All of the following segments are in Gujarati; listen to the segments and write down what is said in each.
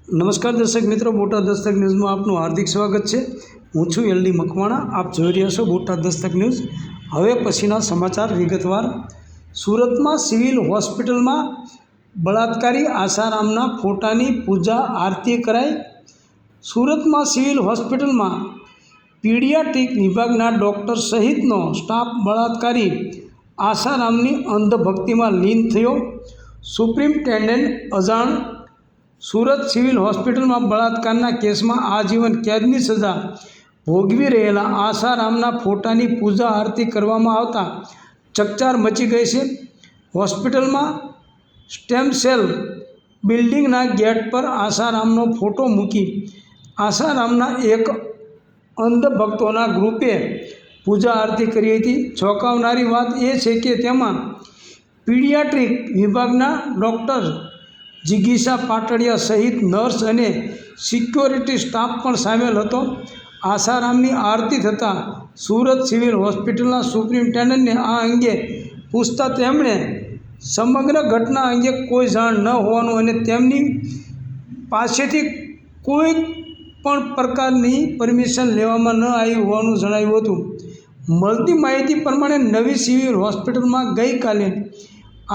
નમસ્કાર દર્શક મિત્રો, બોટાદ દસ્તક ન્યૂઝમાં આપનું હાર્દિક સ્વાગત છે। હું છું એલડી મકવાણા। આપ જોઈ રહ્યા છો બોટાદ દસ્તક ન્યૂઝ। હવે પછીના સમાચાર વિગતવાર। સુરતમાં સિવિલ હોસ્પિટલમાં બળાત્કારી આસારામના ફોટાની પૂજા આરતી કરાઈ। સુરતમાં સિવિલ હોસ્પિટલમાં પીડિયાટ્રિક વિભાગના ડૉક્ટર સહિતનો સ્ટાફ બળાત્કારી આસારામની અંધભક્તિમાં લીન થયો। સુપ્રિન્ટેન્ડન્ટ અજાણ। સુરત સિવિલ હોસ્પિટલમાં બળાત્કારના કેસમાં આજીવન કેદની સજા ભોગવી રહેલા આસારામના ફોટાની પૂજા આરતી કરવામાં આવતા ચકચાર મચી ગઈ છે। હોસ્પિટલમાં સ્ટેમ સેલ બિલ્ડિંગના ગેટ પર આસારામનો ફોટો મૂકી આસારામના એક અંધભક્તોના ગ્રુપે પૂજા આરતી કરી હતી। ચોંકાવનારી વાત એ છે કે તેમાં પીડિયાટ્રિક વિભાગના ડૉક્ટર જિગીશા પાટડિયા સહિત નર્સ અને સિક્યોરિટી સ્ટાફ પણ સામેલ હતો। આસારામની આરતી થતાં સુરત સિવિલ હોસ્પિટલના સુપ્રિન્ટેન્ડન્ટને આ અંગે પૂછતા તેમણે સમગ્ર ઘટના અંગે કોઈ જાણ ન હોવાનું અને તેમની પાસેથી કોઈ પણ પ્રકારની પરમિશન લેવામાં ન આવી હોવાનું જણાવ્યું હતું। મળતી માહિતી પ્રમાણે નવી સિવિલ હોસ્પિટલમાં ગઈકાલે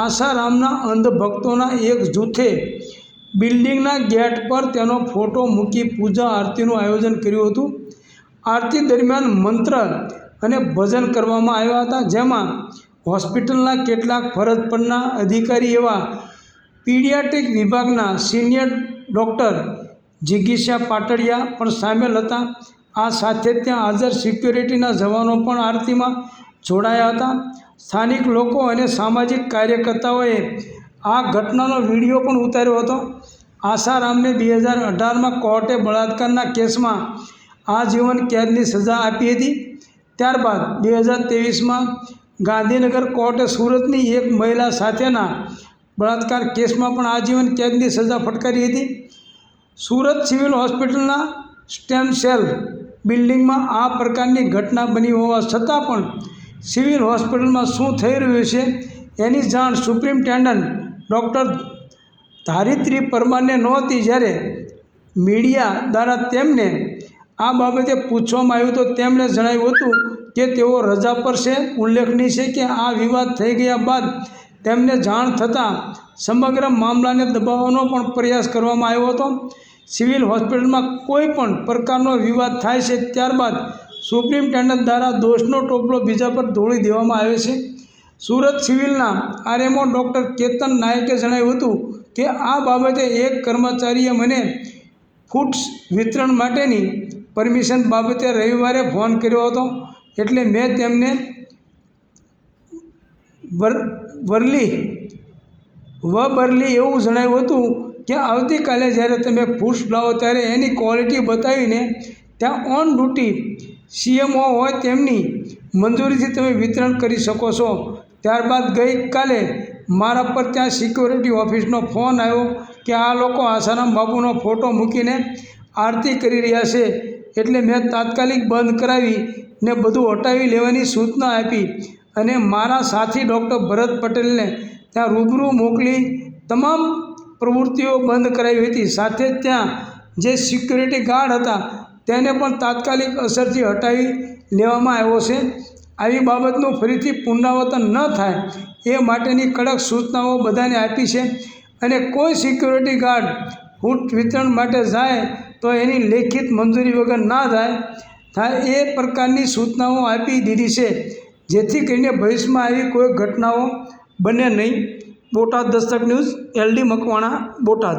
આસારામના અંધભક્તોના એક જૂથે બિલ્ડિંગના ગેટ પર તેનો ફોટો મૂકી પૂજા આરતીનું આયોજન કર્યું હતું। આરતી દરમિયાન મંત્ર અને ભજન કરવામાં આવ્યા હતા, જેમાં હોસ્પિટલના કેટલાક ફરજ પરના અધિકારી એવા પીડિયાટ્રિક વિભાગના સિનિયર ડૉક્ટર જિગીશા પાટડિયા પણ સામેલ હતા। આ સાથે ત્યાં હાજર સિક્યોરિટીના જવાનો પણ આરતીમાં જોડાયા હતા। સ્થાનિક લોકો અને સામાજિક કાર્યકર્તાઓએ આ ઘટનાનો વિડીયો પણ ઉતાર્યો હતો। આસારામને 2018માં કોર્ટે બળાત્કારના કેસમાં આજીવન કેદની સજા આપી હતી। ત્યારબાદ 2023માં ગાંધીનગર કોર્ટે સુરતની એક મહિલા સાથેના બળાત્કાર કેસમાં પણ આજીવન કેદની સજા ફટકારી હતી। સુરત સિવિલ હોસ્પિટલના સ્ટેમ સેલ બિલ્ડિંગમાં આ પ્રકારની ઘટના બની હોવા છતાં પણ સિવિલ હોસ્પિટલમાં શું થઈ રહ્યું છે એની જાણ સુપ્રિન્ટેન્ડન્ટ ડૉક્ટર ધારિત્રી પરમારને નહોતી। જ્યારે મીડિયા દ્વારા તેમને આ બાબતે પૂછવામાં આવ્યું તો તેમણે જણાવ્યું હતું કે તેઓ રજા પર છે। ઉલ્લેખનીય છે કે આ વિવાદ થઈ ગયા બાદ તેમને જાણ થતાં સમગ્ર મામલાને દબાવવાનો પણ પ્રયાસ કરવામાં આવ્યો હતો। સિવિલ હોસ્પિટલમાં કોઈ પણ પ્રકારનો વિવાદ થાય છે ત્યારબાદ સુપ્રિન્ટેન્ડન્ટ દ્વારા દોષનો ટોપલો બીજા પર ઢોળી દેવામાં આવે છે। સુરત સિવિલના આરએમઓ ડૉક્ટર કેતન નાયકે જણાવ્યું હતું કે આ બાબતે એક કર્મચારીએ મને ફૂડ્સ વિતરણ માટેની પરમિશન બાબતે રવિવારે ફોન કર્યો હતો, એટલે મેં તેમને વરલી એવું જણાવ્યું હતું કે આવતીકાલે જ્યારે તમે ફૂડ્સ લાવો ત્યારે એની ક્વોલિટી બતાવીને ત્યાં ઓન ડ્યુટી સીએમઓ હોય તેમની મંજૂરીથી તમે વિતરણ કરી શકો છો। ત્યારબાદ ગઈકાલે મારા પર ત્યાં સિક્યોરિટી ઓફિસનો ફોન આવ્યો કે આ લોકો આસારામ બાબુનો ફોટો મૂકીને આરતી કરી રહ્યા છે, એટલે મેં તાત્કાલિક બંધ કરાવીને બધું હટાવી લેવાની સૂચના આપી અને મારા સાથી ડૉક્ટર ભરત પટેલને ત્યાં રૂબરૂ મોકલી તમામ પ્રવૃત્તિઓ બંધ કરાવી હતી। સાથે જ ત્યાં જે સિક્યોરિટી ગાર્ડ હતા તેને પણ તાત્કાલિક અસરથી હટાવી લેવામાં આવ્યો છે। આવી બાબતનું ફરીથી પુનરાવર્તન ન થાય એ માટેની કડક સૂચનાઓ બધાને આપી છે અને કોઈ સિક્યોરિટી ગાર્ડ ફૂડ વિતરણ માટે જાય તો એની લેખિત મંજૂરી વગર ના થાય એ પ્રકારની સૂચનાઓ આપી દીધી છે, જેથી કરીને ભવિષ્યમાં આવી કોઈ ઘટનાઓ બને નહીં। Botad Dastak news, LD Makwana, Botad.